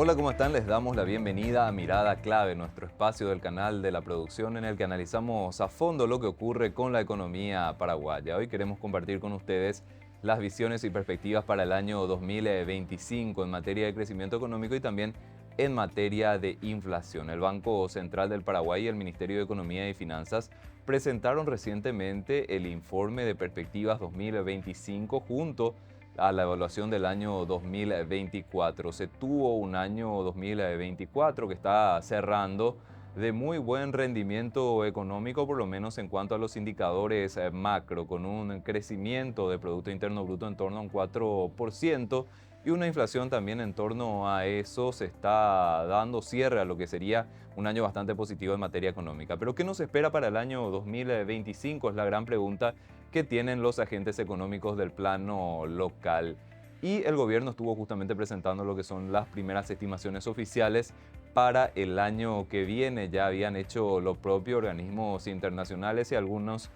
Hola, ¿cómo están? Les damos la bienvenida a Mirada Clave, nuestro espacio del canal de la producción en el que analizamos a fondo lo que ocurre con la economía paraguaya. Hoy queremos compartir con ustedes las visiones y perspectivas para el año 2025 en materia de crecimiento económico y también en materia de inflación. El Banco Central del Paraguay y el Ministerio de Economía y Finanzas presentaron recientemente el informe de perspectivas 2025 junto a la evaluación del año 2024. Se tuvo un año 2024 que está cerrando de muy buen rendimiento económico, por lo menos en cuanto a los indicadores macro, con un crecimiento de Producto Interno Bruto en torno a un 4% y una inflación también en torno a eso. Se está dando cierre a lo que sería un año bastante positivo en materia económica. Pero ¿qué nos espera para el año 2025? Es la gran pregunta que tienen los agentes económicos del plano local. Y el gobierno estuvo justamente presentando lo que son las primeras estimaciones oficiales para el año que viene. Ya habían hecho lo propio organismos internacionales y algunos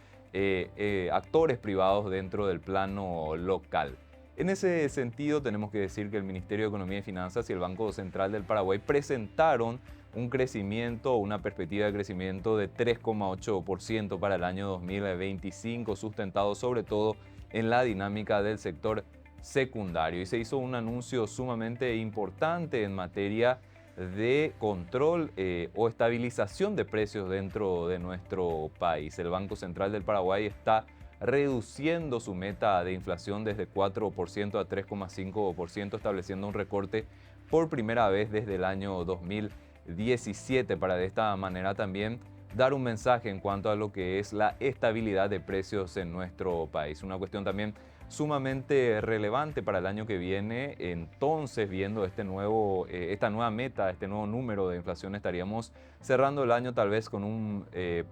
actores privados dentro del plano local. En ese sentido, tenemos que decir que el Ministerio de Economía y Finanzas y el Banco Central del Paraguay presentaron un crecimiento, una perspectiva de crecimiento de 3,8% para el año 2025, sustentado sobre todo en la dinámica del sector secundario. Y se hizo un anuncio sumamente importante en materia de control o estabilización de precios dentro de nuestro país. El Banco Central del Paraguay está reduciendo su meta de inflación desde 4% a 3,5%, estableciendo un recorte por primera vez desde el año 2017 para de esta manera también dar un mensaje en cuanto a lo que es la estabilidad de precios en nuestro país. Una cuestión también sumamente relevante para el año que viene. Entonces, viendo esta nueva meta, este nuevo número de inflación, estaríamos cerrando el año tal vez con un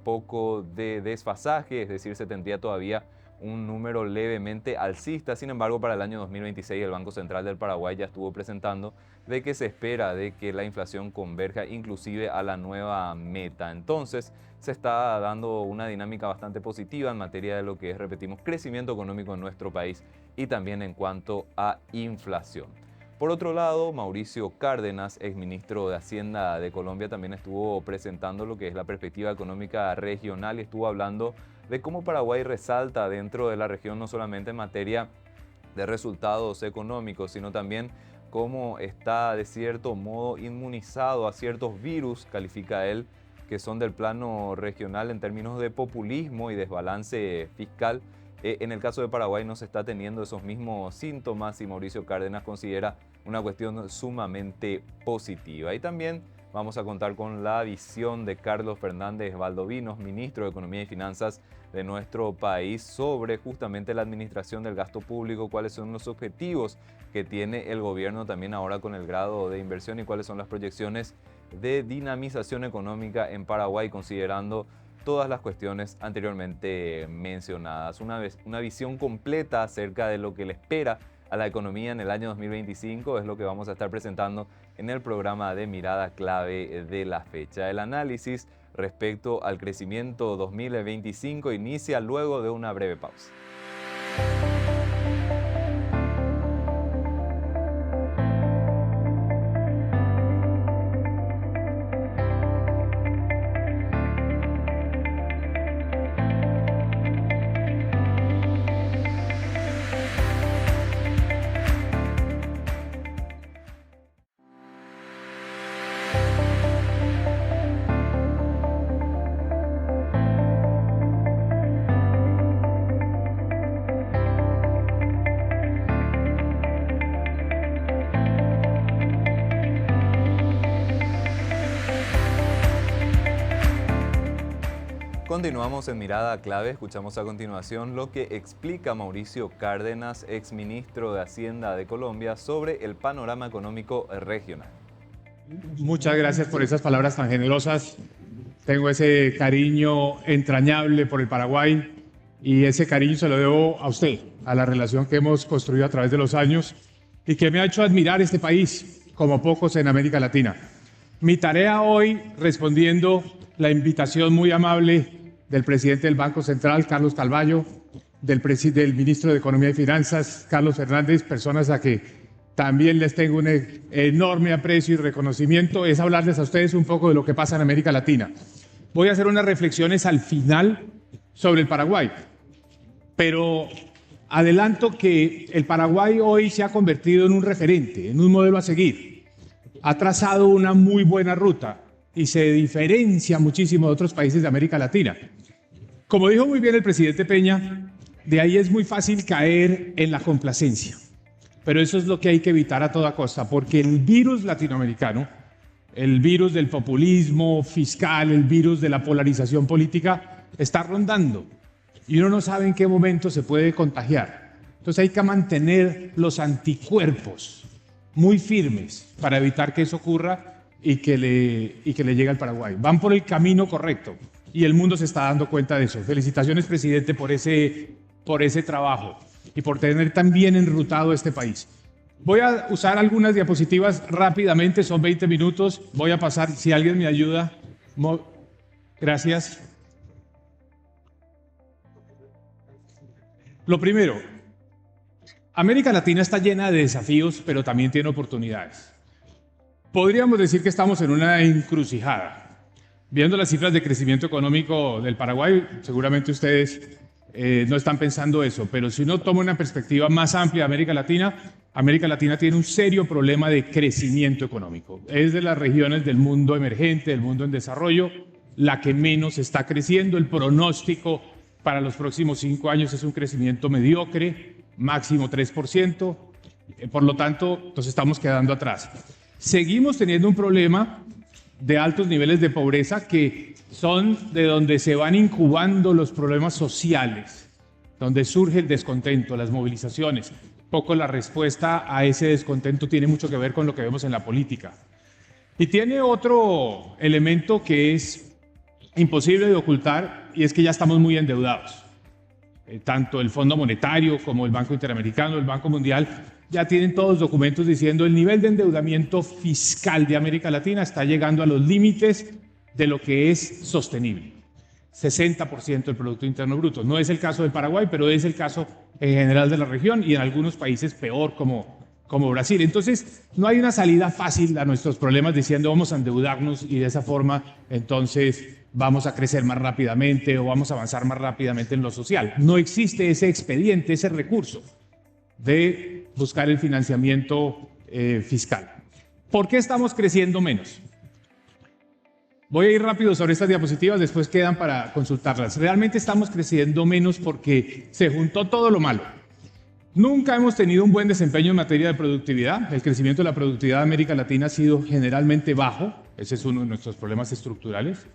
poco de desfasaje, es decir, se tendría todavía un número levemente alcista. Sin embargo, para el año 2026 el Banco Central del Paraguay ya estuvo presentando de que se espera de que la inflación converja inclusive a la nueva meta. Entonces, se está dando una dinámica bastante positiva en materia de lo que es, repetimos, crecimiento económico en nuestro país y también en cuanto a inflación. Por otro lado, Mauricio Cárdenas, exministro de Hacienda de Colombia, también estuvo presentando lo que es la perspectiva económica regional y estuvo hablando de cómo Paraguay resalta dentro de la región no solamente en materia de resultados económicos, sino también cómo está de cierto modo inmunizado a ciertos virus, califica él, que son del plano regional en términos de populismo y desbalance fiscal. En el caso de Paraguay no se está teniendo esos mismos síntomas y Mauricio Cárdenas considera una cuestión sumamente positiva. Y también vamos a contar con la visión de Carlos Fernández Valdovinos, ministro de Economía y Finanzas de nuestro país, sobre justamente la administración del gasto público, cuáles son los objetivos que tiene el gobierno también ahora con el grado de inversión y cuáles son las proyecciones de dinamización económica en Paraguay, considerando todas las cuestiones anteriormente mencionadas. Una visión completa acerca de lo que le espera a la economía en el año 2025 es lo que vamos a estar presentando en el programa de Mirada Clave de la fecha. El análisis respecto al crecimiento 2025 inicia luego de una breve pausa. Continuamos en Mirada Clave, escuchamos a continuación lo que explica Mauricio Cárdenas, exministro de Hacienda de Colombia, sobre el panorama económico regional. Muchas gracias por esas palabras tan generosas. Tengo ese cariño entrañable por el Paraguay y ese cariño se lo debo a usted, a la relación que hemos construido a través de los años y que me ha hecho admirar este país como pocos en América Latina. Mi tarea hoy, respondiendo la invitación muy amable del presidente del Banco Central, Carlos Calvallo, del ministro de Economía y Finanzas, Carlos Fernández, personas a que también les tengo un enorme aprecio y reconocimiento, es hablarles a ustedes un poco de lo que pasa en América Latina. Voy a hacer unas reflexiones al final sobre el Paraguay, pero adelanto que el Paraguay hoy se ha convertido en un referente, en un modelo a seguir. Ha trazado una muy buena ruta y se diferencia muchísimo de otros países de América Latina. Como dijo muy bien el presidente Peña, de ahí es muy fácil caer en la complacencia. Pero eso es lo que hay que evitar a toda costa, porque el virus latinoamericano, el virus del populismo fiscal, el virus de la polarización política, está rondando. Y uno no sabe en qué momento se puede contagiar. Entonces hay que mantener los anticuerpos muy firmes para evitar que eso ocurra y que le llegue al Paraguay. Van por el camino correcto y el mundo se está dando cuenta de eso. Felicitaciones, presidente, por ese trabajo y por tener tan bien enrutado este país. Voy a usar algunas diapositivas rápidamente, son 20 minutos. Voy a pasar, si alguien me ayuda. Gracias. Lo primero, América Latina está llena de desafíos, pero también tiene oportunidades. Podríamos decir que estamos en una encrucijada. Viendo las cifras de crecimiento económico del Paraguay, seguramente ustedes no están pensando eso, pero si uno toma una perspectiva más amplia de América Latina tiene un serio problema de crecimiento económico. Es de las regiones del mundo emergente, del mundo en desarrollo, la que menos está creciendo. El pronóstico para los próximos 5 años es un crecimiento mediocre, máximo 3%. Por lo tanto, nos estamos quedando atrás. Seguimos teniendo un problema de altos niveles de pobreza que son de donde se van incubando los problemas sociales, donde surge el descontento, las movilizaciones. Poco la respuesta a ese descontento tiene mucho que ver con lo que vemos en la política. Y tiene otro elemento que es imposible de ocultar y es que ya estamos muy endeudados. Tanto el Fondo Monetario como el Banco Interamericano, el Banco Mundial, ya tienen todos documentos diciendo el nivel de endeudamiento fiscal de América Latina está llegando a los límites de lo que es sostenible. 60% del Producto Interno Bruto. No es el caso del Paraguay, pero es el caso en general de la región y en algunos países peor como Brasil. Entonces, no hay una salida fácil a nuestros problemas diciendo vamos a endeudarnos y de esa forma entonces vamos a crecer más rápidamente o vamos a avanzar más rápidamente en lo social. No existe ese expediente, ese recurso de buscar el financiamiento fiscal. ¿Por qué estamos creciendo menos? Voy a ir rápido sobre estas diapositivas, después quedan para consultarlas. Realmente estamos creciendo menos porque se juntó todo lo malo. Nunca hemos tenido un buen desempeño en materia de productividad. El crecimiento de la productividad de América Latina ha sido generalmente bajo. Ese es uno de nuestros problemas estructurales.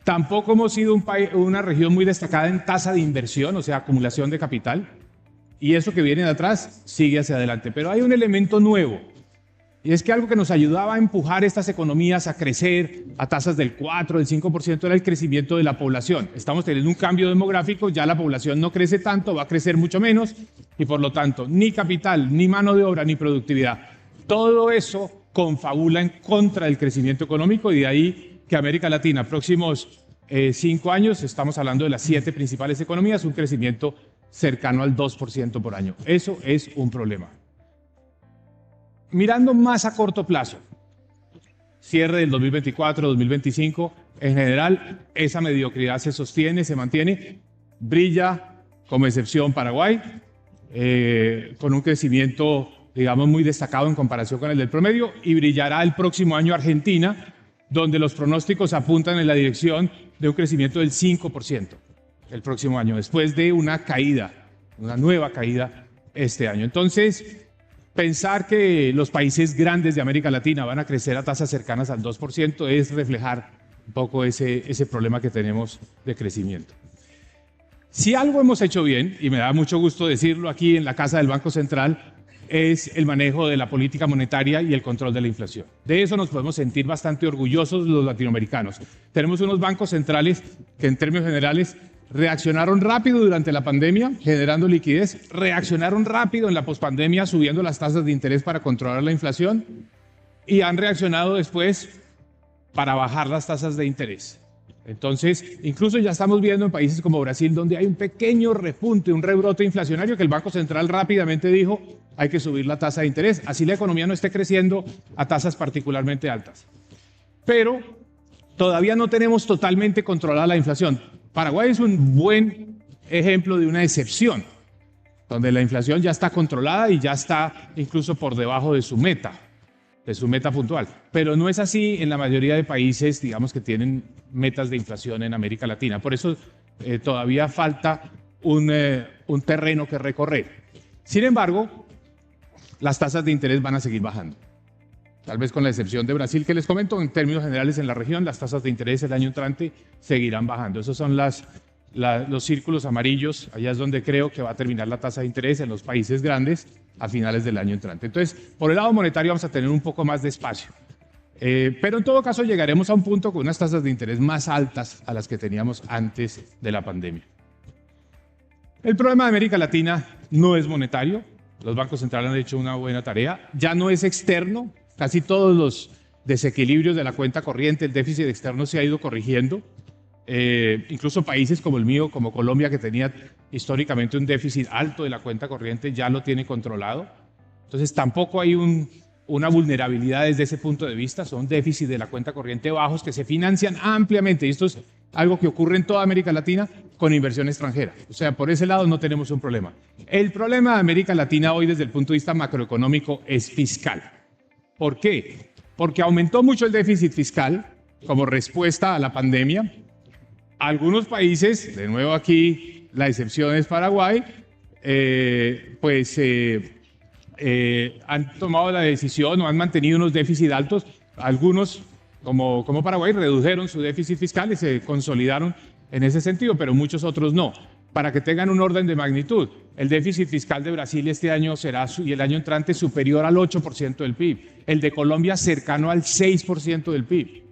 Tampoco hemos sido una región muy destacada en tasa de inversión, o sea, acumulación de capital. Y eso que viene de atrás sigue hacia adelante. Pero hay un elemento nuevo. Y es que algo que nos ayudaba a empujar estas economías a crecer a tasas del 4, del 5% era el crecimiento de la población. Estamos teniendo un cambio demográfico, ya la población no crece tanto, va a crecer mucho menos y por lo tanto ni capital, ni mano de obra, ni productividad. Todo eso confabula en contra del crecimiento económico y de ahí que América Latina, próximos 5 años, estamos hablando de las 7 principales economías, un crecimiento cercano al 2% por año. Eso es un problema. Mirando más a corto plazo, cierre del 2024, 2025, en general esa mediocridad se sostiene, se mantiene, brilla como excepción Paraguay, con un crecimiento, digamos, muy destacado en comparación con el del promedio, y brillará el próximo año Argentina, donde los pronósticos apuntan en la dirección de un crecimiento del 5% el próximo año, después de una caída, una nueva caída este año. Entonces, pensar que los países grandes de América Latina van a crecer a tasas cercanas al 2% es reflejar un poco ese problema que tenemos de crecimiento. Si algo hemos hecho bien, y me da mucho gusto decirlo aquí en la Casa del Banco Central, es el manejo de la política monetaria y el control de la inflación. De eso nos podemos sentir bastante orgullosos los latinoamericanos. Tenemos unos bancos centrales que en términos generales reaccionaron rápido durante la pandemia, generando liquidez, reaccionaron rápido en la pospandemia, subiendo las tasas de interés para controlar la inflación y han reaccionado después para bajar las tasas de interés. Entonces, incluso ya estamos viendo en países como Brasil, donde hay un pequeño repunte, un rebrote inflacionario, que el Banco Central rápidamente dijo, hay que subir la tasa de interés, así la economía no esté creciendo a tasas particularmente altas. Pero todavía no tenemos totalmente controlada la inflación. Paraguay es un buen ejemplo de una excepción, donde la inflación ya está controlada y ya está incluso por debajo de su meta puntual. Pero no es así en la mayoría de países, digamos, que tienen metas de inflación en América Latina. Por eso todavía falta un terreno que recorrer. Sin embargo, las tasas de interés van a seguir bajando. Tal vez con la excepción de Brasil, que les comento, en términos generales en la región, las tasas de interés el año entrante seguirán bajando. Esos son los círculos amarillos, allá es donde creo que va a terminar la tasa de interés en los países grandes a finales del año entrante. Entonces, por el lado monetario vamos a tener un poco más de espacio. Pero en todo caso llegaremos a un punto con unas tasas de interés más altas a las que teníamos antes de la pandemia. El problema de América Latina no es monetario, los bancos centrales han hecho una buena tarea, ya no es externo, casi todos los desequilibrios de la cuenta corriente, el déficit externo se ha ido corrigiendo. Incluso países como el mío, como Colombia, que tenía históricamente un déficit alto de la cuenta corriente, ya lo tiene controlado. Entonces tampoco hay una vulnerabilidad desde ese punto de vista, son déficits de la cuenta corriente bajos que se financian ampliamente, y esto es algo que ocurre en toda América Latina con inversión extranjera. O sea, por ese lado no tenemos un problema. El problema de América Latina hoy desde el punto de vista macroeconómico es fiscal. ¿Por qué? Porque aumentó mucho el déficit fiscal como respuesta a la pandemia. Algunos países, de nuevo aquí la excepción es Paraguay, han tomado la decisión o han mantenido unos déficits altos. Algunos, como Paraguay, redujeron su déficit fiscal y se consolidaron en ese sentido, pero muchos otros no. Para que tengan un orden de magnitud, el déficit fiscal de Brasil este año será y el año entrante superior al 8% del PIB. El de Colombia cercano al 6% del PIB.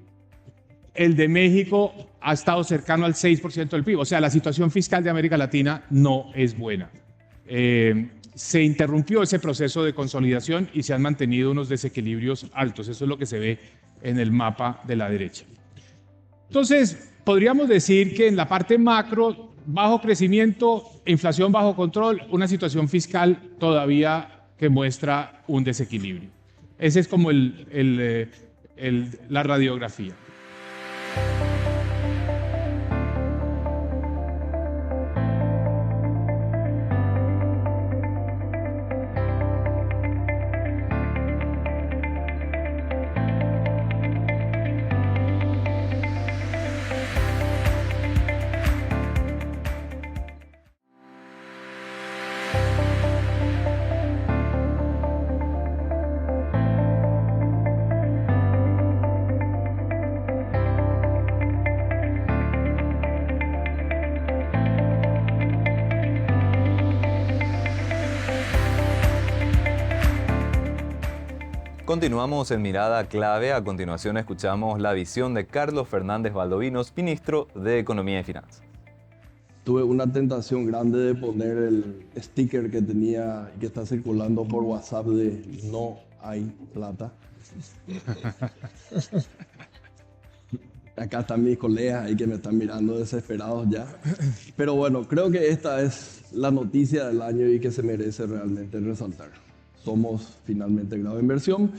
El de México ha estado cercano al 6% del PIB. O sea, la situación fiscal de América Latina no es buena. Se interrumpió ese proceso de consolidación y se han mantenido unos desequilibrios altos. Eso es lo que se ve en el mapa de la derecha. Entonces, podríamos decir que en la parte macro, bajo crecimiento, inflación bajo control, una situación fiscal todavía que muestra un desequilibrio. Ese es como la radiografía. Continuamos en Mirada Clave. A continuación escuchamos la visión de Carlos Fernández Valdovinos, ministro de Economía y Finanzas. Tuve una tentación grande de poner el sticker que tenía y que está circulando por WhatsApp de no hay plata. Acá están mis colegas ahí que me están mirando desesperados ya. Pero bueno, creo que esta es la noticia del año y que se merece realmente resaltar. Somos finalmente grado de inversión.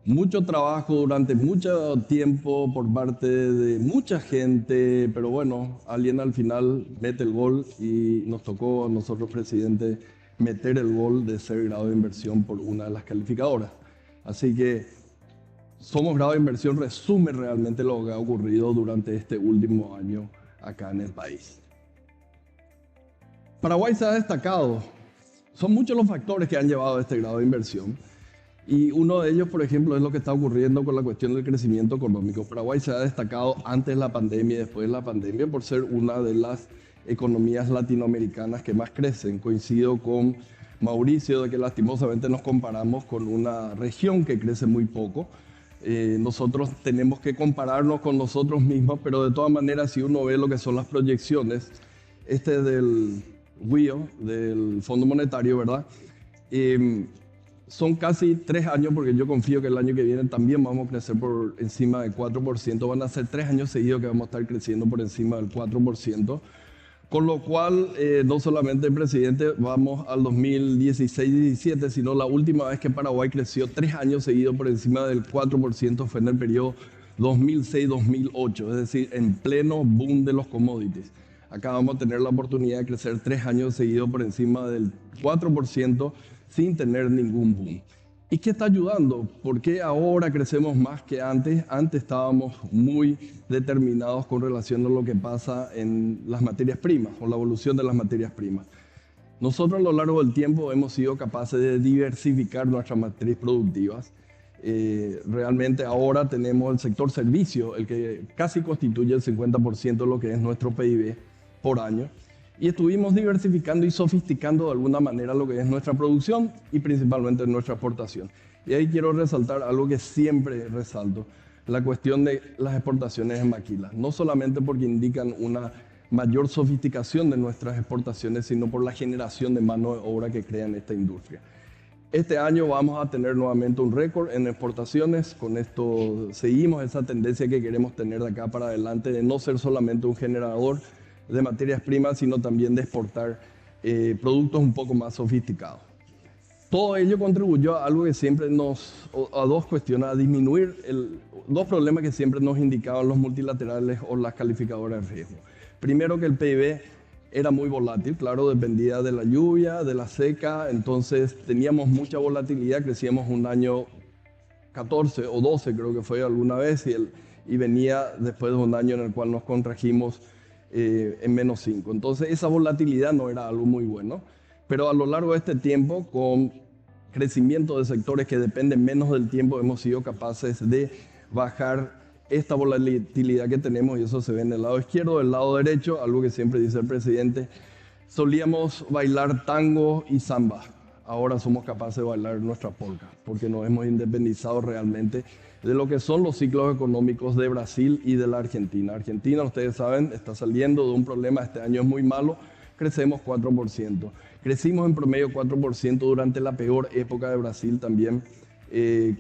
Mucho trabajo durante mucho tiempo por parte de mucha gente, pero bueno, alguien al final mete el gol y nos tocó a nosotros, presidente, meter el gol de ser grado de inversión por una de las calificadoras. Así que Somos grado de inversión resume realmente lo que ha ocurrido durante este último año acá en el país. Paraguay se ha destacado. Son muchos los factores que han llevado a este grado de inversión. Y uno de ellos, por ejemplo, es lo que está ocurriendo con la cuestión del crecimiento económico. Paraguay se ha destacado antes de la pandemia y después de la pandemia por ser una de las economías latinoamericanas que más crecen. Coincido con Mauricio de que lastimosamente nos comparamos con una región que crece muy poco. Nosotros tenemos que compararnos con nosotros mismos, pero de todas maneras, si uno ve lo que son las proyecciones, del WIO, del Fondo Monetario, ¿verdad? son casi 3 años, porque yo confío que el año que viene también vamos a crecer por encima del 4%. Van a ser 3 años seguidos que vamos a estar creciendo por encima del 4%. Con lo cual, no solamente, presidente, vamos al 2016-17, sino la última vez que Paraguay creció 3 años seguidos por encima del 4% fue en el periodo 2006-2008, es decir, en pleno boom de los commodities. Acá vamos a tener la oportunidad de crecer 3 años seguidos por encima del 4% sin tener ningún boom. ¿Y qué está ayudando? ¿Por qué ahora crecemos más que antes? Antes estábamos muy determinados con relación a lo que pasa en las materias primas, o la evolución de las materias primas. Nosotros a lo largo del tiempo hemos sido capaces de diversificar nuestras matrices productivas. Realmente ahora tenemos el sector servicio, el que casi constituye el 50% de lo que es nuestro PIB por año. Y estuvimos diversificando y sofisticando de alguna manera lo que es nuestra producción y principalmente nuestra exportación. Y ahí quiero resaltar algo que siempre resalto, la cuestión de las exportaciones en maquilas. No solamente porque indican una mayor sofisticación de nuestras exportaciones, sino por la generación de mano de obra que crean esta industria. Este año vamos a tener nuevamente un récord en exportaciones. Con esto seguimos esa tendencia que queremos tener de acá para adelante, de no ser solamente un generador de materias primas, sino también de exportar productos un poco más sofisticados. Todo ello contribuyó a algo que siempre a dos cuestiones, a disminuir dos problemas que siempre nos indicaban los multilaterales o las calificadoras de riesgo. Primero, que el PIB era muy volátil, claro, dependía de la lluvia, de la seca, entonces teníamos mucha volatilidad, crecíamos un año 14 o 12 creo que fue alguna vez, y venía después de un año en el cual nos contrajimos en menos 5. Entonces esa volatilidad no era algo muy bueno, pero a lo largo de este tiempo, con crecimiento de sectores que dependen menos del tiempo, hemos sido capaces de bajar esta volatilidad que tenemos, y eso se ve en el lado izquierdo. Del lado derecho, algo que siempre dice el presidente, solíamos bailar tango y samba. Ahora somos capaces de bailar nuestra polka, porque nos hemos independizado realmente de lo que son los ciclos económicos de Brasil y de la Argentina. Argentina, ustedes saben, está saliendo de un problema, este año es muy malo, crecemos 4%. Crecimos en promedio 4% durante la peor época de Brasil también,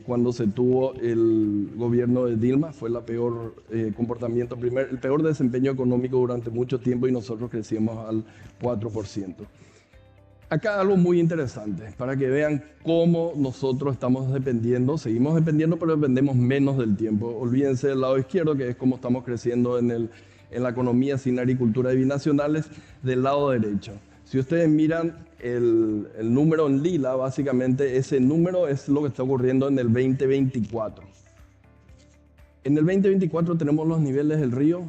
cuando se tuvo el gobierno de Dilma, fue la peor comportamiento, el peor desempeño económico durante mucho tiempo, y nosotros crecimos al 4%. Acá algo muy interesante, para que vean cómo nosotros estamos dependiendo, seguimos dependiendo, pero dependemos menos del tiempo. Olvídense del lado izquierdo, que es cómo estamos creciendo en la economía sin agricultura y binacionales. Del lado derecho, si ustedes miran el número en lila, básicamente ese número es lo que está ocurriendo en el 2024. En el 2024 tenemos los niveles del río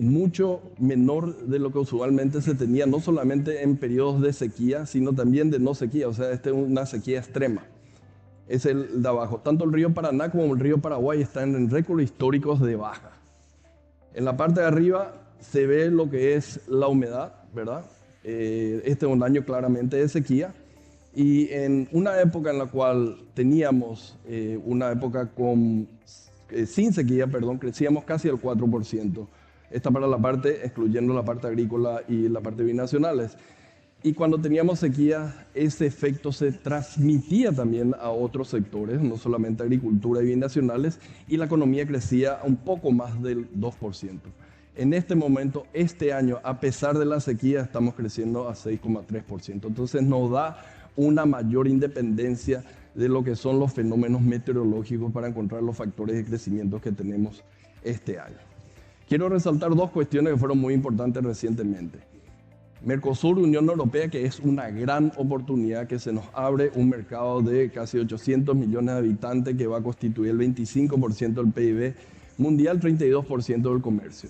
mucho menor de lo que usualmente se tenía, no solamente en periodos de sequía, sino también de no sequía, o sea, esta es una sequía extrema. Es el de abajo. Tanto el río Paraná como el río Paraguay están en récords históricos de baja. En la parte de arriba se ve lo que es la humedad, ¿verdad? Este es un año claramente de sequía, y en una época en la cual teníamos una época sin sequía, crecíamos casi al 4%. Esta para la parte, excluyendo la parte agrícola y la parte binacionales. Y cuando teníamos sequía, ese efecto se transmitía también a otros sectores, no solamente agricultura y binacionales, y la economía crecía un poco más del 2%. En este momento, este año, a pesar de la sequía, estamos creciendo a 6,3%. Entonces nos da una mayor independencia de lo que son los fenómenos meteorológicos para encontrar los factores de crecimiento que tenemos este año. Quiero resaltar dos cuestiones que fueron muy importantes recientemente. Mercosur, Unión Europea, que es una gran oportunidad, que se nos abre un mercado de casi 800 millones de habitantes que va a constituir el 25% del PIB mundial, 32% del comercio.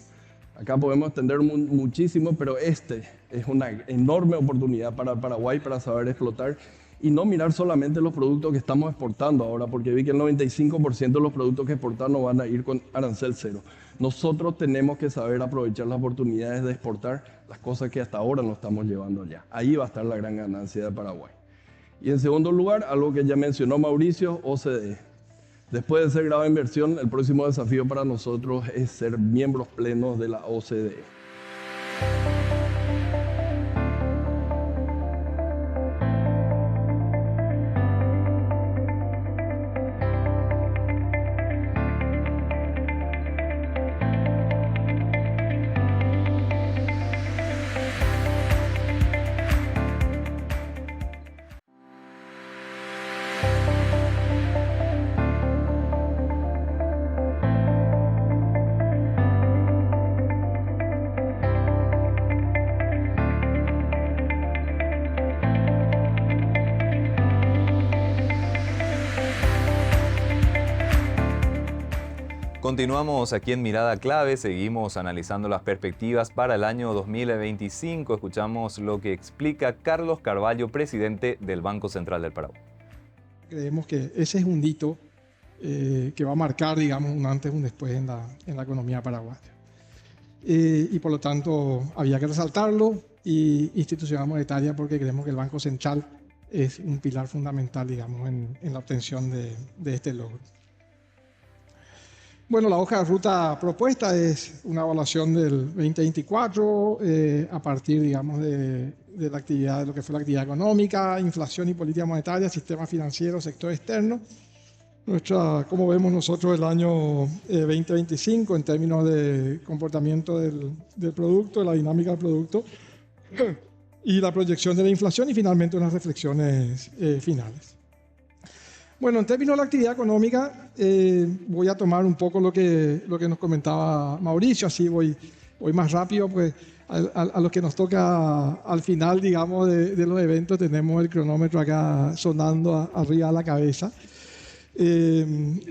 Acá podemos extender muchísimo, pero este es una enorme oportunidad para Paraguay para saber explotar y no mirar solamente los productos que estamos exportando ahora, porque vi que el 95% de los productos que exportamos van a ir con arancel cero. Nosotros tenemos que saber aprovechar las oportunidades de exportar las cosas que hasta ahora no estamos llevando allá. Ahí va a estar la gran ganancia de Paraguay. Y en segundo lugar, algo que ya mencionó Mauricio, OCDE. Después de ser grado de inversión, el próximo desafío para nosotros es ser miembros plenos de la OCDE. Continuamos aquí en Mirada Clave, seguimos analizando las perspectivas para el año 2025. Escuchamos lo que explica Carlos Carvalho, presidente del Banco Central del Paraguay. Creemos que ese es un hito que va a marcar, digamos, un antes y un después en la economía paraguaya. Y por lo tanto había que resaltarlo, y institucional monetaria, porque creemos que el Banco Central es un pilar fundamental, digamos, en la obtención de este logro. Bueno, la hoja de ruta propuesta es una evaluación del 2024 a partir, digamos, de la actividad, de lo que fue la actividad económica, inflación y política monetaria, sistema financiero, sector externo. Como vemos nosotros el año 2025 en términos de comportamiento del producto, de la dinámica del producto y la proyección de la inflación, y finalmente unas reflexiones finales. Bueno, en términos de la actividad económica, voy a tomar un poco lo que nos comentaba Mauricio, así voy más rápido, pues a lo que nos toca al final, digamos, de los eventos. Tenemos el cronómetro acá sonando arriba de la cabeza.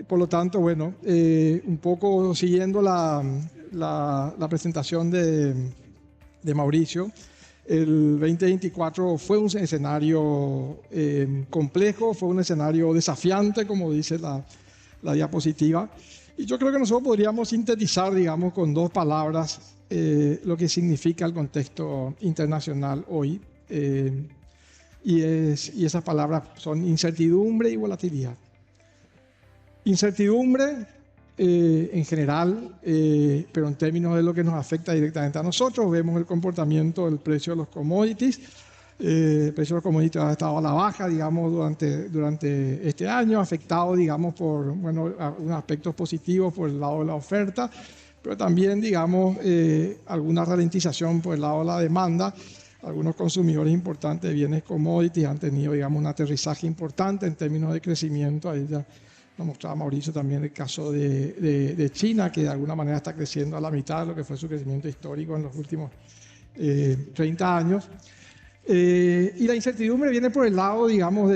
Por lo tanto, bueno, un poco siguiendo la presentación de Mauricio, el 2024 fue un escenario complejo, fue un escenario desafiante, como dice la diapositiva. Y yo creo que nosotros podríamos sintetizar, digamos, con dos palabras lo que significa el contexto internacional hoy. Y esas palabras son incertidumbre y volatilidad. Incertidumbre en general, pero en términos de lo que nos afecta directamente a nosotros, vemos el comportamiento del precio de los commodities. El precio de los commodities ha estado a la baja, digamos, durante este año, afectado, digamos, por algunos aspectos positivos por el lado de la oferta, pero también, digamos, alguna ralentización por el lado de la demanda. Algunos consumidores importantes de bienes commodities han tenido, digamos, un aterrizaje importante en términos de crecimiento. Ahí ya nos mostraba Mauricio también el caso de China, que de alguna manera está creciendo a la mitad de lo que fue su crecimiento histórico en los últimos 30 años. Y la incertidumbre viene por el lado, digamos,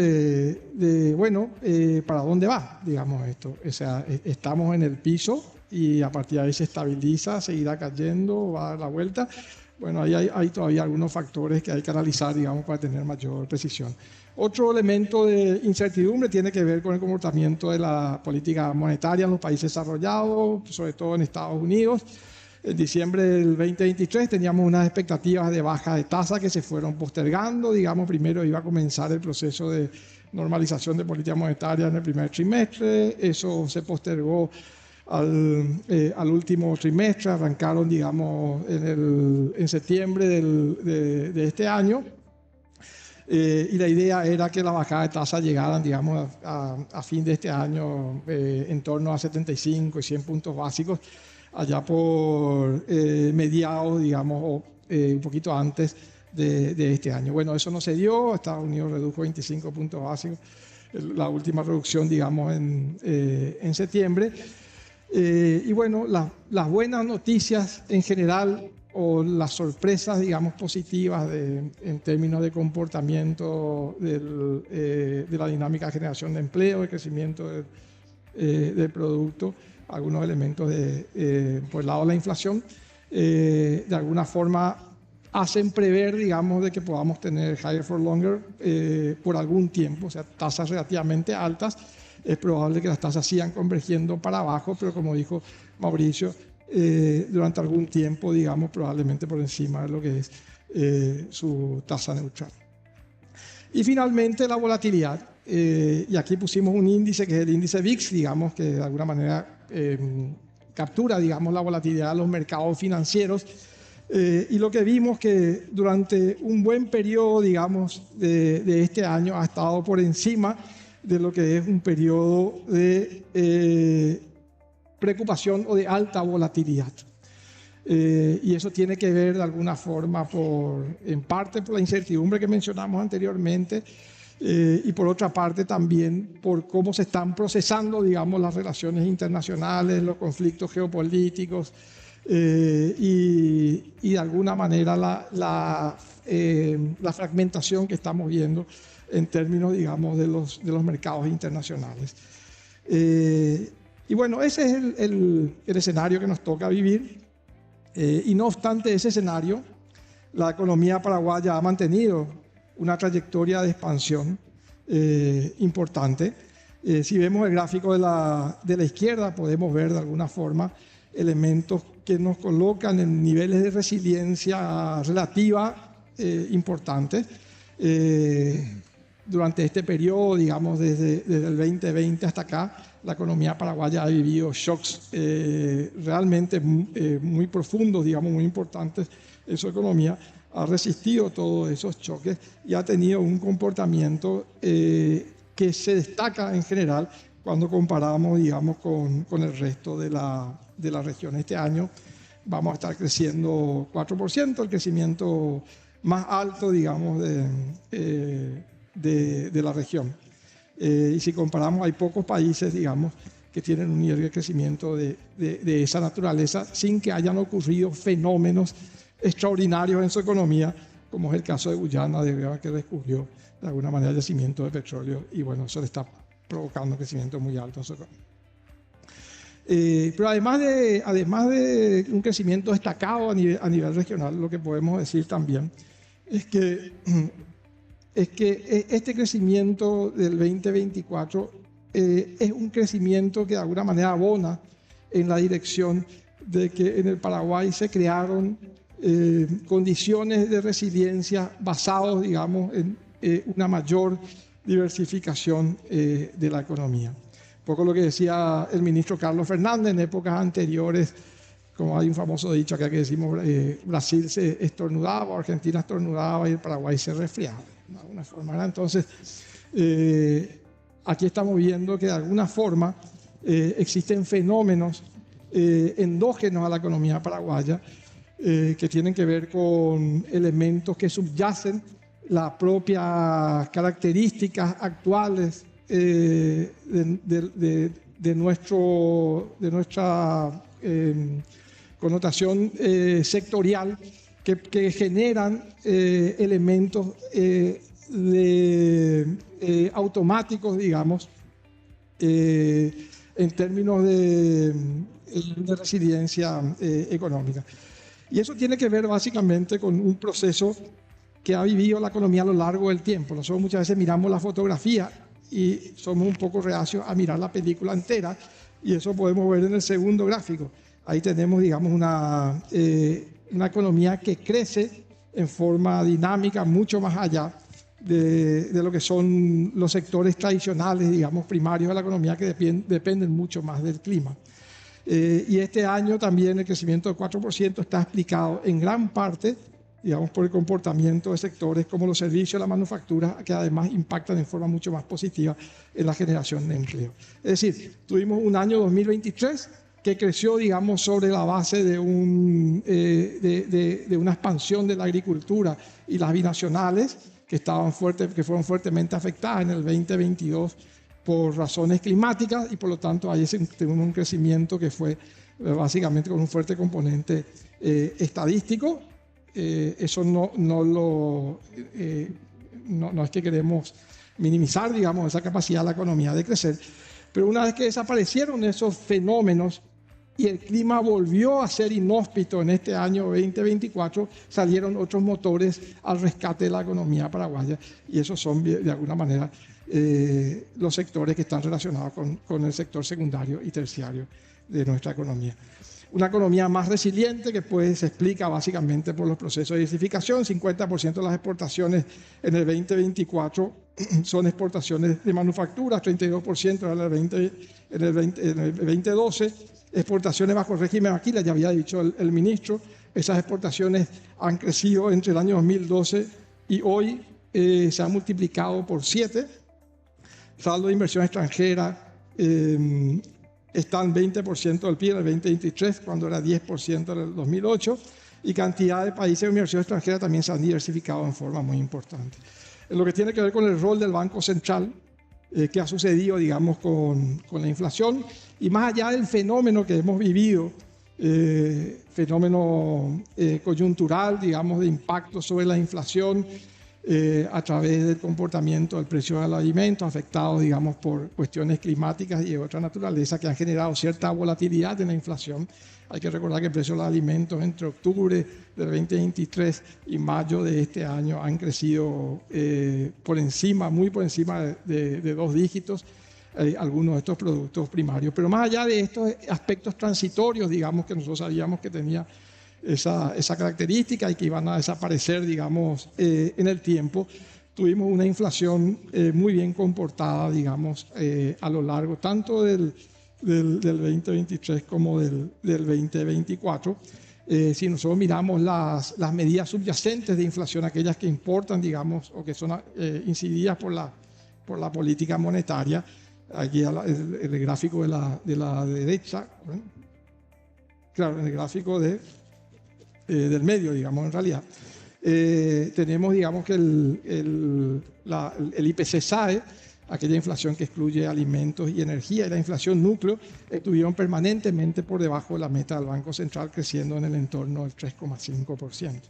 ¿para dónde va, digamos, esto? O sea, estamos en el piso y a partir de ahí se estabiliza, seguirá cayendo, va a dar la vuelta. Bueno, ahí hay todavía algunos factores que hay que analizar, digamos, para tener mayor precisión. Otro elemento de incertidumbre tiene que ver con el comportamiento de la política monetaria en los países desarrollados, sobre todo en Estados Unidos. En diciembre del 2023 teníamos unas expectativas de baja de tasa que se fueron postergando. Digamos, primero iba a comenzar el proceso de normalización de política monetaria en el primer trimestre. Eso se postergó al último trimestre. Arrancaron, digamos, en septiembre de este año. Y la idea era que la bajada de tasa llegaran, digamos, a fin de este año en torno a 75 y 100 puntos básicos, allá por mediados, digamos, o un poquito antes de este año. Bueno, eso no se dio. Estados Unidos redujo 25 puntos básicos, la última reducción, digamos, en septiembre. Y bueno, las buenas noticias en general, o las sorpresas, digamos, positivas en términos de comportamiento de la dinámica de generación de empleo, de crecimiento del producto, algunos elementos por el lado de la inflación, de alguna forma hacen prever, digamos, de que podamos tener higher for longer por algún tiempo, o sea, tasas relativamente altas. Es probable que las tasas sigan convergiendo para abajo, pero como dijo Mauricio, durante algún tiempo, digamos, probablemente por encima de lo que es su tasa neutral. Y finalmente la volatilidad. Y aquí pusimos un índice que es el índice VIX, digamos, que de alguna manera captura, digamos, la volatilidad de los mercados financieros. Y lo que vimos que durante un buen periodo, digamos, de este año ha estado por encima de lo que es un periodo de preocupación o de alta volatilidad. Y eso tiene que ver de alguna forma en parte por la incertidumbre que mencionamos anteriormente, y por otra parte también por cómo se están procesando, digamos, las relaciones internacionales, los conflictos geopolíticos, y de alguna manera la fragmentación que estamos viendo en términos, digamos, de los mercados internacionales. Y bueno, ese es el escenario que nos toca vivir. Y no obstante ese escenario, la economía paraguaya ha mantenido una trayectoria de expansión importante. Si vemos el gráfico de la izquierda, podemos ver de alguna forma elementos que nos colocan en niveles de resiliencia relativa importantes. Durante este periodo, digamos desde el 2020 hasta acá, la economía paraguaya ha vivido shocks realmente muy profundos, digamos, muy importantes en su economía. Ha resistido todos esos choques y ha tenido un comportamiento que se destaca en general cuando comparamos, digamos, con el resto de la región. Este año vamos a estar creciendo 4%, el crecimiento más alto, digamos, de la región. Y si comparamos, hay pocos países, digamos, que tienen un nivel de crecimiento de esa naturaleza sin que hayan ocurrido fenómenos extraordinarios en su economía, como es el caso de Guyana, que descubrió de alguna manera el yacimiento de petróleo y bueno, eso le está provocando un crecimiento muy alto en su economía. Pero además de un crecimiento destacado a nivel regional, lo que podemos decir también es que este crecimiento del 2024 es un crecimiento que de alguna manera abona en la dirección de que en el Paraguay se crearon condiciones de resiliencia basados, digamos, en una mayor diversificación de la economía. Un poco lo que decía el ministro Carlos Fernández en épocas anteriores, como hay un famoso dicho acá que decimos, Brasil se estornudaba, Argentina estornudaba y el Paraguay se resfriaba, de alguna forma. Entonces, aquí estamos viendo que de alguna forma existen fenómenos endógenos a la economía paraguaya que tienen que ver con elementos que subyacen las propias características actuales de nuestra connotación sectorial que generan elementos automáticos, digamos, en términos de resiliencia económica. Y eso tiene que ver básicamente con un proceso que ha vivido la economía a lo largo del tiempo. Nosotros muchas veces miramos la fotografía y somos un poco reacios a mirar la película entera, y eso podemos ver en el segundo gráfico. Ahí tenemos, digamos, una economía que crece en forma dinámica mucho más allá de lo que son los sectores tradicionales, digamos, primarios de la economía, que dependen mucho más del clima. Y este año también el crecimiento del 4% está explicado en gran parte, digamos, por el comportamiento de sectores como los servicios, la manufactura, que además impactan en forma mucho más positiva en la generación de empleo. Es decir, tuvimos un año 2023 que creció, digamos, sobre la base de una expansión de la agricultura y las binacionales que fueron fuertemente afectadas en el 2022 por razones climáticas, y por lo tanto ahí tuvimos un crecimiento que fue básicamente con un fuerte componente estadístico. Eso no es que queremos minimizar, digamos, esa capacidad de la economía de crecer, pero una vez que desaparecieron esos fenómenos y el clima volvió a ser inhóspito en este año 2024, salieron otros motores al rescate de la economía paraguaya, y esos son de alguna manera los sectores que están relacionados con el sector secundario y terciario de nuestra economía. Una economía más resiliente que pues se explica básicamente por los procesos de diversificación. 50% de las exportaciones en el 2024 son exportaciones de manufacturas, 32% en el 2012, exportaciones bajo régimen maquila, ya había dicho el ministro. Esas exportaciones han crecido entre el año 2012 y hoy, se han multiplicado por 7. Saldo de inversión extranjera está en 20% del PIB en el 2023, cuando era 10% en el 2008, y cantidad de países de inversión extranjera también se han diversificado en forma muy importante. En lo que tiene que ver con el rol del Banco Central, que ha sucedido, digamos, con la inflación, y más allá del fenómeno que hemos vivido, fenómeno coyuntural, digamos, de impacto sobre la inflación, a través del comportamiento del precio de los alimentos afectados, digamos, por cuestiones climáticas y de otra naturaleza que han generado cierta volatilidad en la inflación. Hay que recordar que el precio de los alimentos entre octubre del 2023 y mayo de este año han crecido muy por encima de 2 dígitos, algunos de estos productos primarios. Pero más allá de estos aspectos transitorios, digamos, que nosotros sabíamos que tenía esa característica y que iban a desaparecer, digamos, en el tiempo, tuvimos una inflación muy bien comportada, digamos, a lo largo tanto del 2023 como del 2024. Si nosotros miramos las medidas subyacentes de inflación, aquellas que importan, digamos, o que son incididas por la política monetaria, aquí el gráfico de la derecha, ¿no? Claro, en el gráfico del medio, digamos, en realidad, tenemos, digamos, que el IPC-SAE, aquella inflación que excluye alimentos y energía, y la inflación núcleo, estuvieron permanentemente por debajo de la meta del Banco Central, creciendo en el entorno del 3,5%.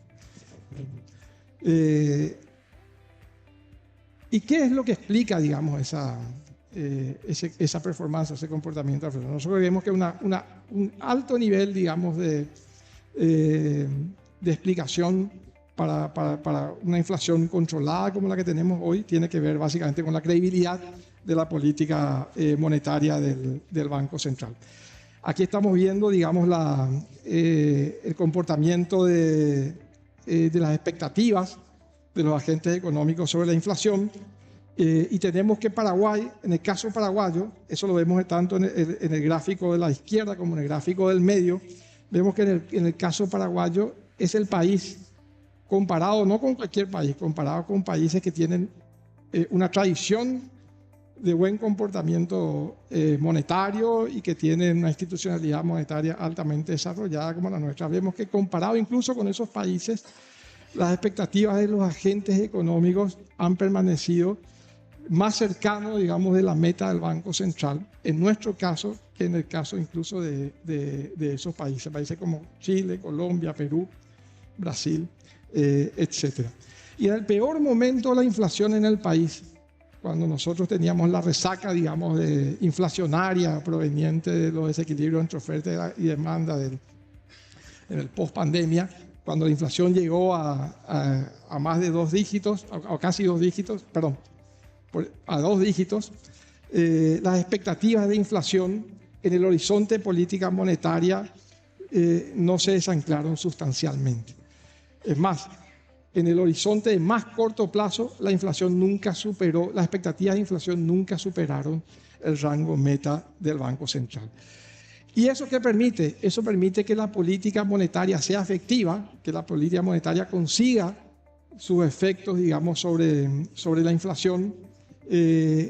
¿Y qué es lo que explica, digamos, esa performance, ese comportamiento? Nosotros vemos que un alto nivel, digamos, de explicación para una inflación controlada como la que tenemos hoy tiene que ver básicamente con la credibilidad de la política monetaria del Banco Central. Aquí estamos viendo, digamos, el comportamiento de las expectativas de los agentes económicos sobre la inflación, y tenemos que Paraguay, en el caso paraguayo, eso lo vemos tanto en el gráfico de la izquierda como en el gráfico del medio. Vemos que en el caso paraguayo es el país, comparado no con cualquier país, comparado con países que tienen una tradición de buen comportamiento monetario y que tienen una institucionalidad monetaria altamente desarrollada como la nuestra. Vemos que comparado incluso con esos países, las expectativas de los agentes económicos han permanecido más cercanos, digamos, de la meta del Banco Central, en nuestro caso, que en el caso incluso de esos países como Chile, Colombia, Perú, Brasil, etc. Y en el peor momento de la inflación en el país, cuando nosotros teníamos la resaca, digamos, inflacionaria proveniente de los desequilibrios entre oferta y demanda en el post-pandemia, cuando la inflación llegó a más de 2 dígitos, a casi 2 dígitos, perdón, a 2 dígitos, las expectativas de inflación en el horizonte de política monetaria no se desanclaron sustancialmente. Es más, en el horizonte de más corto plazo, las expectativas de inflación nunca superaron el rango meta del Banco Central. ¿Y eso qué permite? Eso permite que la política monetaria sea efectiva, que la política monetaria consiga sus efectos, digamos, sobre la inflación,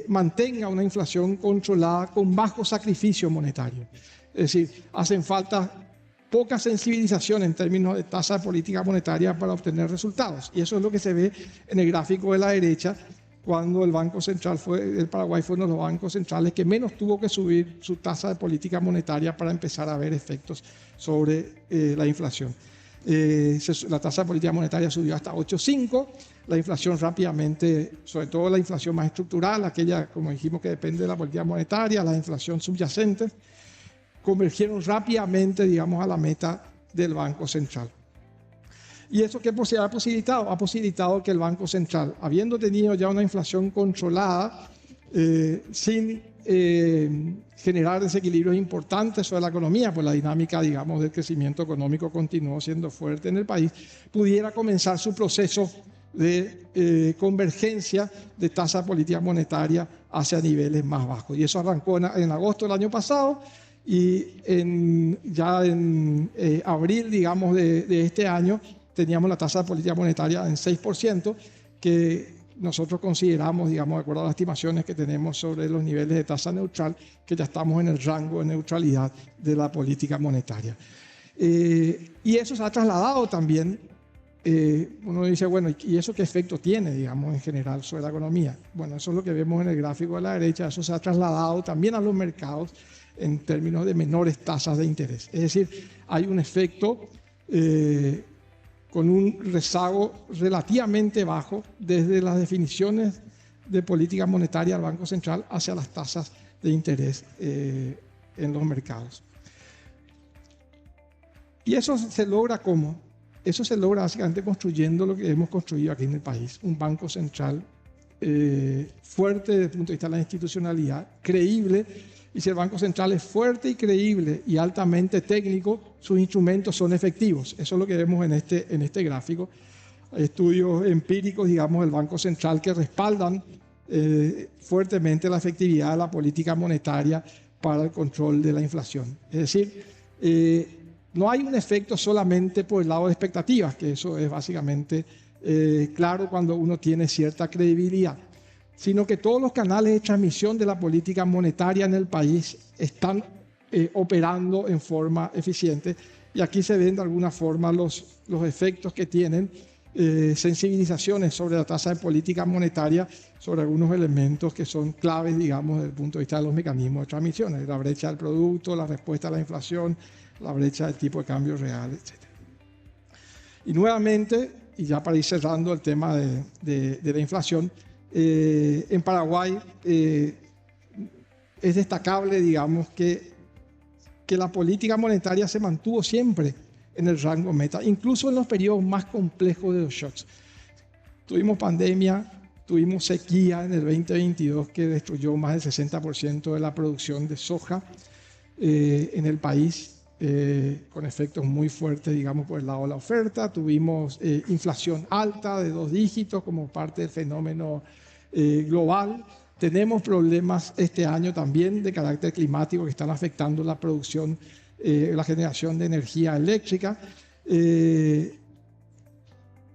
mantenga una inflación controlada con bajo sacrificio monetario. Es decir, hacen falta poca sensibilización en términos de tasa de política monetaria para obtener resultados. Y eso es lo que se ve en el gráfico de la derecha, cuando el Banco Central el Paraguay fue uno de los bancos centrales que menos tuvo que subir su tasa de política monetaria para empezar a ver efectos sobre la inflación. La tasa de política monetaria subió hasta 8,5, la inflación rápidamente, sobre todo la inflación más estructural, aquella, como dijimos, que depende de la política monetaria, la inflación subyacente, convergieron rápidamente, digamos, a la meta del Banco Central. ¿Y eso qué ha posibilitado? Ha posibilitado que el Banco Central, habiendo tenido ya una inflación controlada, sin generar desequilibrios importantes sobre la economía, pues la dinámica, digamos, del crecimiento económico continuó siendo fuerte en el país, pudiera comenzar su proceso de convergencia de tasa política monetaria hacia niveles más bajos. Y eso arrancó en agosto del año pasado, y ya en abril, digamos, de este año, teníamos la tasa de política monetaria en 6%, que nosotros consideramos, digamos, de acuerdo a las estimaciones que tenemos sobre los niveles de tasa neutral, que ya estamos en el rango de neutralidad de la política monetaria. Y eso se ha trasladado también, uno dice, bueno, ¿y eso qué efecto tiene, digamos, en general sobre la economía? Bueno, eso es lo que vemos en el gráfico de la derecha, eso se ha trasladado también a los mercados en términos de menores tasas de interés. Es decir, hay un efecto con un rezago relativamente bajo desde las definiciones de política monetaria del Banco Central hacia las tasas de interés en los mercados. ¿Y eso se logra cómo? Eso se logra básicamente construyendo lo que hemos construido aquí en el país, un Banco Central fuerte desde el punto de vista de la institucionalidad, creíble. Y si el Banco Central es fuerte y creíble y altamente técnico, sus instrumentos son efectivos. Eso es lo que vemos en este gráfico. Hay estudios empíricos, digamos, del Banco Central que respaldan fuertemente la efectividad de la política monetaria para el control de la inflación. Es decir, no hay un efecto solamente por el lado de expectativas, que eso es básicamente claro cuando uno tiene cierta credibilidad, sino que todos los canales de transmisión de la política monetaria en el país están operando en forma eficiente. Y aquí se ven de alguna forma los efectos que tienen sensibilizaciones sobre la tasa de política monetaria, sobre algunos elementos que son claves, digamos, desde el punto de vista de los mecanismos de transmisión, la brecha del producto, la respuesta a la inflación, la brecha del tipo de cambio real, etc. Y nuevamente, y ya para ir cerrando el tema de la inflación, en Paraguay es destacable, digamos, que la política monetaria se mantuvo siempre en el rango meta, incluso en los periodos más complejos de los shocks. Tuvimos pandemia, tuvimos sequía en el 2022 que destruyó más del 60% de la producción de soja en el país, con efectos muy fuertes, digamos, por el lado de la oferta. Tuvimos inflación alta de 2 dígitos como parte del fenómeno global. Tenemos problemas este año también de carácter climático que están afectando la producción, la generación de energía eléctrica.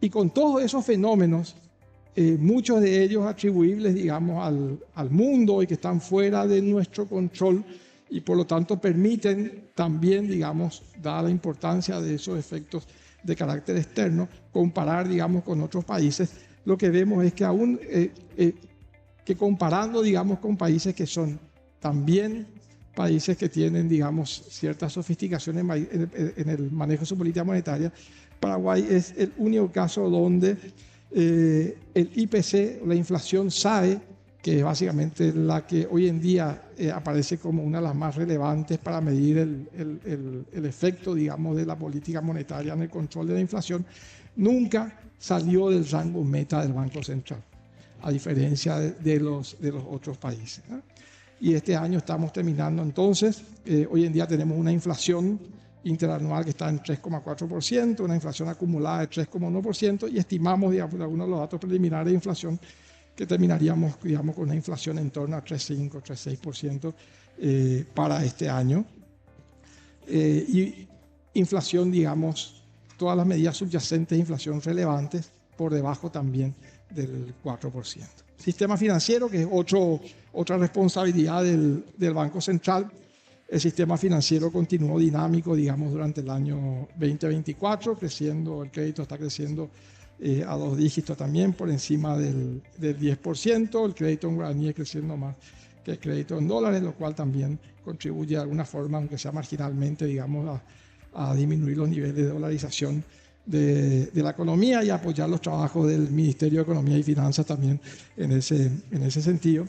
Y con todos esos fenómenos, muchos de ellos atribuibles, digamos, al mundo y que están fuera de nuestro control, y por lo tanto permiten también, digamos, dada la importancia de esos efectos de carácter externo, comparar, digamos, con otros países. Lo que vemos es que aún que comparando, digamos, con países que son también países que tienen, digamos, cierta sofisticación en el manejo de su política monetaria, Paraguay es el único caso donde el IPC, la inflación SAE, que es básicamente la que hoy en día aparece como una de las más relevantes para medir el efecto, digamos, de la política monetaria en el control de la inflación, nunca salió del rango meta del Banco Central, a diferencia de los otros países, ¿no? Y este año estamos terminando entonces, hoy en día tenemos una inflación interanual que está en 3,4%, una inflación acumulada de 3,1%, y estimamos, digamos, algunos de los datos preliminares de inflación que terminaríamos, digamos, con una inflación en torno a 3,5, 3,6% para este año. Y inflación, digamos, todas las medidas subyacentes de inflación relevantes por debajo también del 4%. Sistema financiero, que es otra responsabilidad del Banco Central. El sistema financiero continuó dinámico, digamos, durante el año 2024, creciendo, el crédito está creciendo a 2 dígitos también, por encima del 10%, el crédito en guaraní creciendo más que el crédito en dólares, lo cual también contribuye de alguna forma, aunque sea marginalmente, digamos, a disminuir los niveles de dolarización de la economía y apoyar los trabajos del Ministerio de Economía y Finanzas también en ese sentido.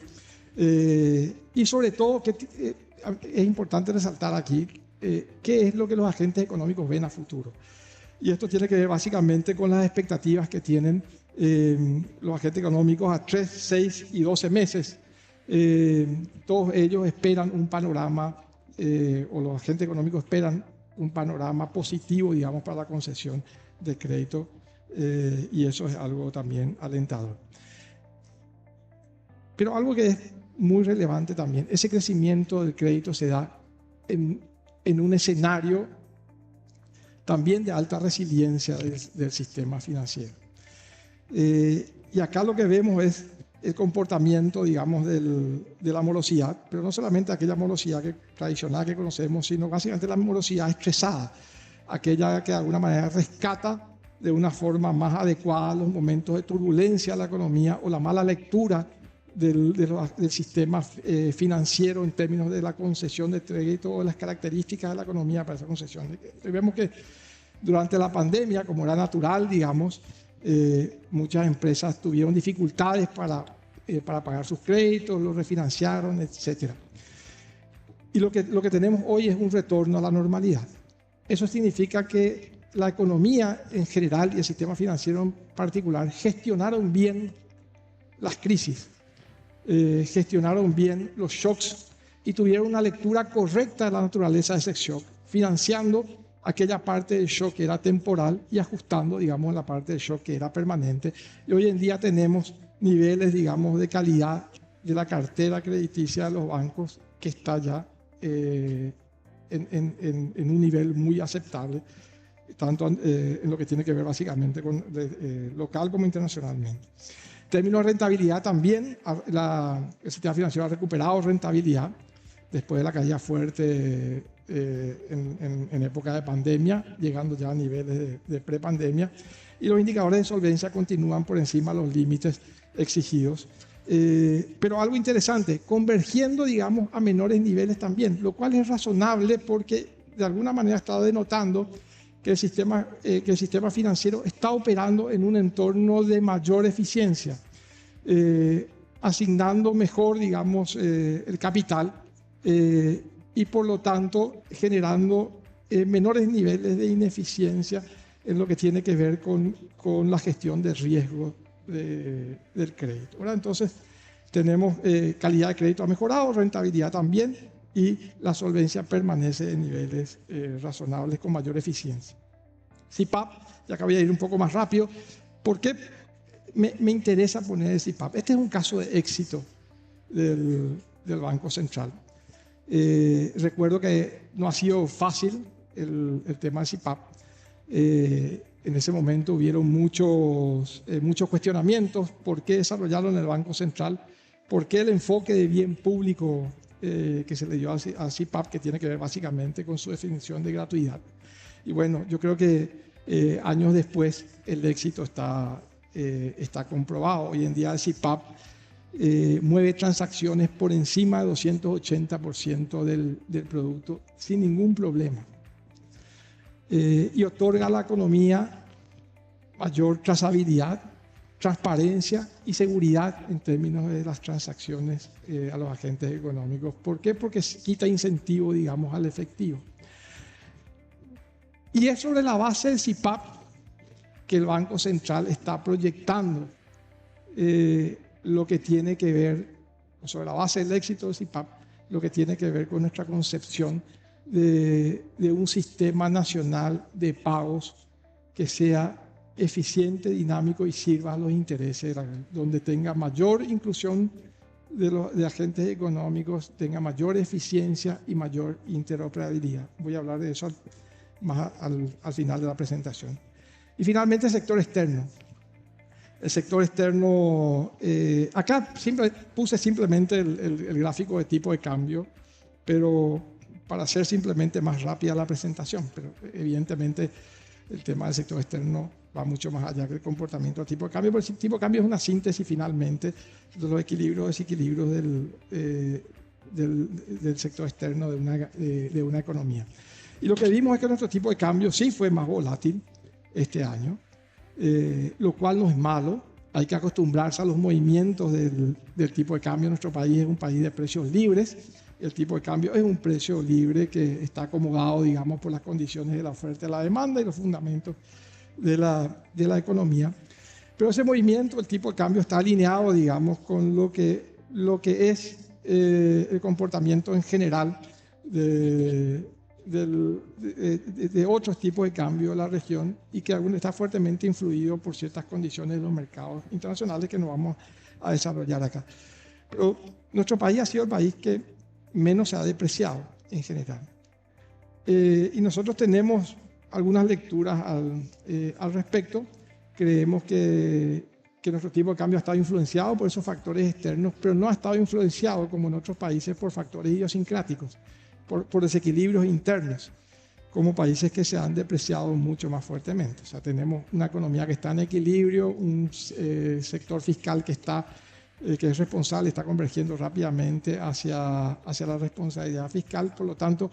Y sobre todo, que es importante resaltar aquí, qué es lo que los agentes económicos ven a futuro. Y esto tiene que ver básicamente con las expectativas que tienen los agentes económicos a 3, 6 y 12 meses. Todos ellos esperan un panorama, o los agentes económicos esperan un panorama positivo, digamos, para la concesión de crédito, y eso es algo también alentador. Pero algo que es muy relevante también, ese crecimiento del crédito se da en un escenario también de alta resiliencia del sistema financiero. Y acá lo que vemos es el comportamiento, digamos, de la morosidad, pero no solamente aquella morosidad tradicional que conocemos, sino básicamente la morosidad estresada, aquella que de alguna manera rescata de una forma más adecuada los momentos de turbulencia de la economía o la mala lectura del sistema financiero en términos de la concesión de crédito o las características de la economía para esa concesión. Vemos que Durante la pandemia, como era natural, digamos, muchas empresas tuvieron dificultades para pagar sus créditos, los refinanciaron, etc. Y lo que tenemos hoy es un retorno a la normalidad. Eso significa que la economía en general y el sistema financiero en particular gestionaron bien las crisis, gestionaron bien los shocks y tuvieron una lectura correcta de la naturaleza de ese shock, financiando aquella parte del shock que era temporal y ajustando, digamos, la parte del shock que era permanente. Y hoy en día tenemos niveles, digamos, de calidad de la cartera crediticia de los bancos que está ya en un nivel muy aceptable, tanto en lo que tiene que ver básicamente con local como internacionalmente. En términos de rentabilidad también, el sistema financiero ha recuperado rentabilidad después de la caída fuerte en época de pandemia, llegando ya a niveles de prepandemia, y los indicadores de solvencia continúan por encima de los límites exigidos. Pero algo interesante, convergiendo, digamos, a menores niveles también, lo cual es razonable porque de alguna manera está denotando que el sistema financiero está operando en un entorno de mayor eficiencia, asignando mejor, digamos, el capital y por lo tanto generando menores niveles de ineficiencia en lo que tiene que ver con la gestión de riesgo del crédito. ¿Verdad? Entonces tenemos calidad de crédito ha mejorado, rentabilidad también, y la solvencia permanece en niveles razonables con mayor eficiencia. CIPAP, ya que voy a ir un poco más rápido, ¿por qué me interesa poner el CIPAP? Este es un caso de éxito del Banco Central. Recuerdo que no ha sido fácil el tema del CIPAP. En ese momento hubieron muchos cuestionamientos. ¿Por qué desarrollarlo en el Banco Central? ¿Por qué el enfoque de bien público que se le dio a CIPAP, que tiene que ver básicamente con su definición de gratuidad? Y bueno, yo creo que años después el éxito está comprobado. Hoy en día el CIPAP mueve transacciones por encima del 280% del producto sin ningún problema. Y otorga a la economía mayor trazabilidad, transparencia y seguridad en términos de las transacciones a los agentes económicos. ¿Por qué? Porque quita incentivo, digamos, al efectivo. Y es sobre la base del CIPAP que el Banco Central está proyectando lo que tiene que ver, sobre la base del éxito del CIPAP, lo que tiene que ver con nuestra concepción de un sistema nacional de pagos que sea eficiente, dinámico y sirva a los intereses, donde tenga mayor inclusión de agentes económicos, tenga mayor eficiencia y mayor interoperabilidad. Voy a hablar de eso más al final de la presentación. Y finalmente el sector externo. El sector externo, acá puse simplemente el gráfico de tipo de cambio, pero para hacer simplemente más rápida la presentación, pero evidentemente el tema del sector externo va mucho más allá que el comportamiento del tipo de cambio, porque el tipo de cambio es una síntesis finalmente de los equilibrios y desequilibrios del sector externo de una economía. Y lo que vimos es que nuestro tipo de cambio sí fue más volátil este año, lo cual no es malo. Hay que acostumbrarse a los movimientos del tipo de cambio. Nuestro país es un país de precios libres. El tipo de cambio es un precio libre que está acomodado, digamos, por las condiciones de la oferta y la demanda y los fundamentos de la economía. Pero ese movimiento, el tipo de cambio, está alineado, digamos, con lo que es el comportamiento en general de otros tipos de cambio de la región y que está fuertemente influido por ciertas condiciones de los mercados internacionales que no vamos a desarrollar acá. Pero nuestro país ha sido el país que menos se ha depreciado en general. Y nosotros tenemos algunas lecturas al respecto. Creemos que nuestro tipo de cambio ha estado influenciado por esos factores externos, pero no ha estado influenciado, como en otros países, por factores idiosincráticos, por desequilibrios internos, como países que se han depreciado mucho más fuertemente. O sea, tenemos una economía que está en equilibrio, un sector fiscal que es responsable, está convergiendo rápidamente hacia la responsabilidad fiscal. Por lo tanto,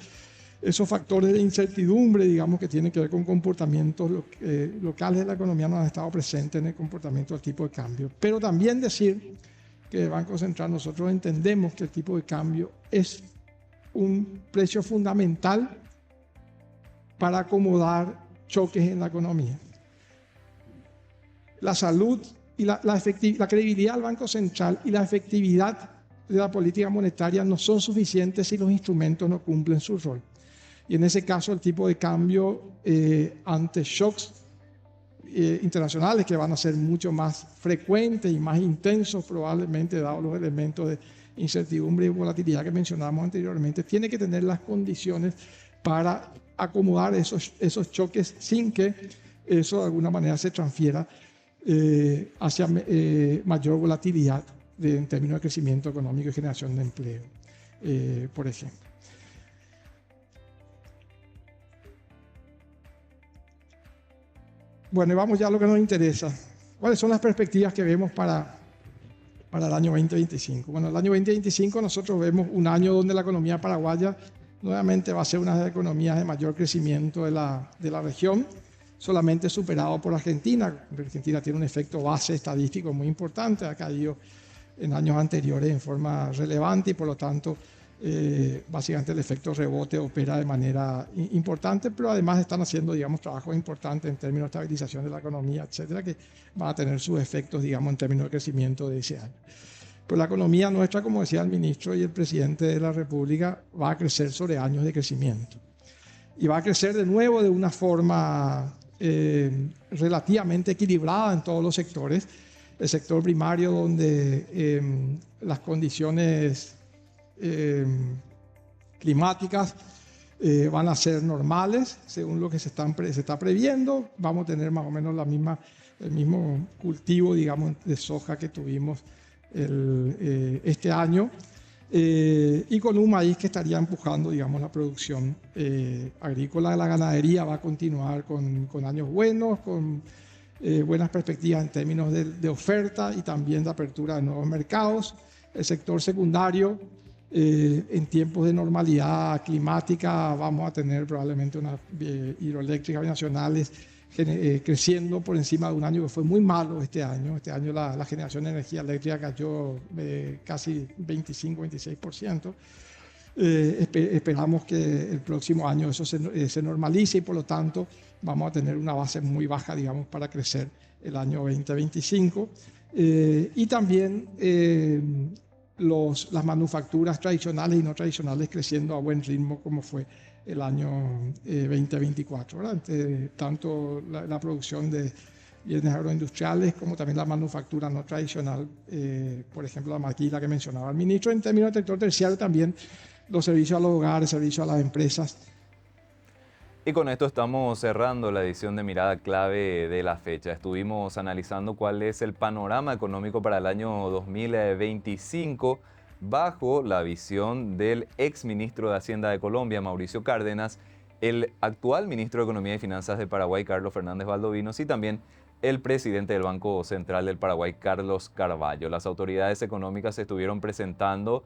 Esos factores de incertidumbre, digamos, que tienen que ver con comportamientos locales de la economía no han estado presentes en el comportamiento del tipo de cambio. Pero también decir que el Banco Central, nosotros entendemos que el tipo de cambio es un precio fundamental para acomodar choques en la economía. La salud y la credibilidad del Banco Central y la efectividad de la política monetaria no son suficientes si los instrumentos no cumplen su rol. Y en ese caso el tipo de cambio ante shocks internacionales que van a ser mucho más frecuentes y más intensos probablemente dados los elementos de incertidumbre y volatilidad que mencionábamos anteriormente, tiene que tener las condiciones para acomodar esos choques sin que eso de alguna manera se transfiera hacia mayor volatilidad en términos de crecimiento económico y generación de empleo, por ejemplo. Bueno, y vamos ya a lo que nos interesa. ¿Cuáles son las perspectivas que vemos para el año 2025? Bueno, el año 2025 nosotros vemos un año donde la economía paraguaya nuevamente va a ser una de las economías de mayor crecimiento de la región, solamente superado por Argentina. Argentina tiene un efecto base estadístico muy importante, ha caído en años anteriores en forma relevante y por lo tanto básicamente el efecto rebote opera de manera importante, pero además están haciendo, digamos, trabajos importantes en términos de estabilización de la economía, etcétera, que van a tener sus efectos, digamos, en términos de crecimiento de ese año. Pero la economía nuestra, como decía el ministro y el presidente de la República, va a crecer sobre años de crecimiento. Y va a crecer de nuevo de una forma relativamente equilibrada en todos los sectores. El sector primario, donde las condiciones climáticas van a ser normales, según lo que se está previendo. Vamos a tener más o menos el mismo cultivo, digamos, de soja que tuvimos este año, y con un maíz que estaría empujando, digamos, la producción agrícola. La ganadería va a continuar con años buenos, con buenas perspectivas en términos de oferta y también de apertura de nuevos mercados. El sector secundario, en tiempos de normalidad climática, vamos a tener probablemente unas hidroeléctricas binacionales creciendo por encima de un año que fue muy malo este año. Este año la generación de energía eléctrica cayó casi 25-26%. Esperamos que el próximo año eso se normalice y por lo tanto vamos a tener una base muy baja, digamos, para crecer el año 2025. Y también las manufacturas tradicionales y no tradicionales creciendo a buen ritmo como fue el año 2024, ¿verdad? Tanto la producción de bienes agroindustriales como también la manufactura no tradicional, por ejemplo la maquila que mencionaba el ministro. En términos del sector terciario también los servicios a los hogares, servicios a las empresas. Y con esto estamos cerrando la edición de Mirada Clave de la fecha. Estuvimos analizando cuál es el panorama económico para el año 2025 bajo la visión del exministro de Hacienda de Colombia, Mauricio Cárdenas, el actual ministro de Economía y Finanzas de Paraguay, Carlos Fernández Valdovinos, y también el presidente del Banco Central del Paraguay, Carlos Carvalho. Las autoridades económicas estuvieron presentando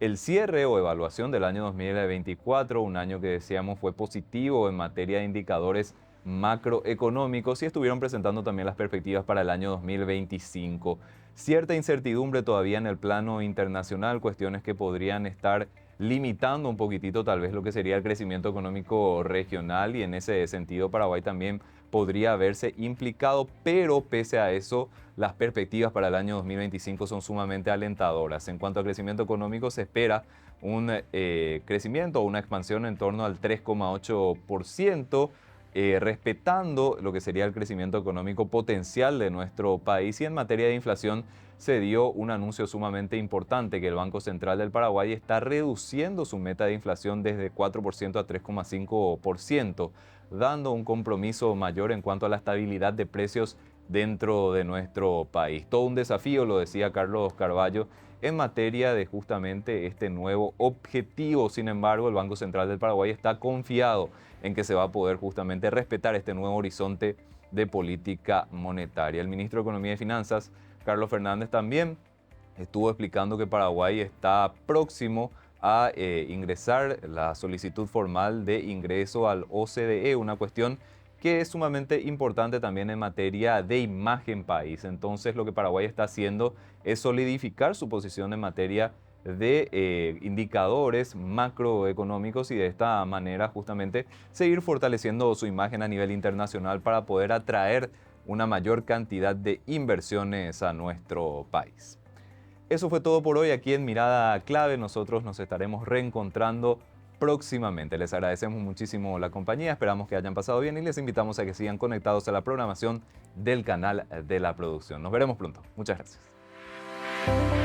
el cierre o evaluación del año 2024, un año que decíamos fue positivo en materia de indicadores macroeconómicos, y estuvieron presentando también las perspectivas para el año 2025. Cierta incertidumbre todavía en el plano internacional, cuestiones que podrían estar limitando un poquitito tal vez lo que sería el crecimiento económico regional, y en ese sentido Paraguay también podría verse implicado, pero pese a eso las perspectivas para el año 2025 son sumamente alentadoras. En cuanto al crecimiento económico, se espera un crecimiento o una expansión en torno al 3,8%, respetando lo que sería el crecimiento económico potencial de nuestro país. Y en materia de inflación se dio un anuncio sumamente importante, que el Banco Central del Paraguay está reduciendo su meta de inflación desde 4% a 3,5%, dando un compromiso mayor en cuanto a la estabilidad de precios dentro de nuestro país. Todo un desafío, lo decía Carlos Carvalho, en materia de justamente este nuevo objetivo. Sin embargo, el Banco Central del Paraguay está confiado en que se va a poder justamente respetar este nuevo horizonte de política monetaria. El ministro de Economía y Finanzas, Carlos Fernández, también estuvo explicando que Paraguay está próximo a ingresar la solicitud formal de ingreso al OCDE, una cuestión que es sumamente importante también en materia de imagen país. Entonces, lo que Paraguay está haciendo es solidificar su posición en materia de indicadores macroeconómicos y de esta manera justamente seguir fortaleciendo su imagen a nivel internacional para poder atraer una mayor cantidad de inversiones a nuestro país. Eso fue todo por hoy aquí en Mirada Clave. Nosotros nos estaremos reencontrando próximamente. Les agradecemos muchísimo la compañía, esperamos que hayan pasado bien y les invitamos a que sigan conectados a la programación del canal de la producción. Nos veremos pronto. Muchas gracias.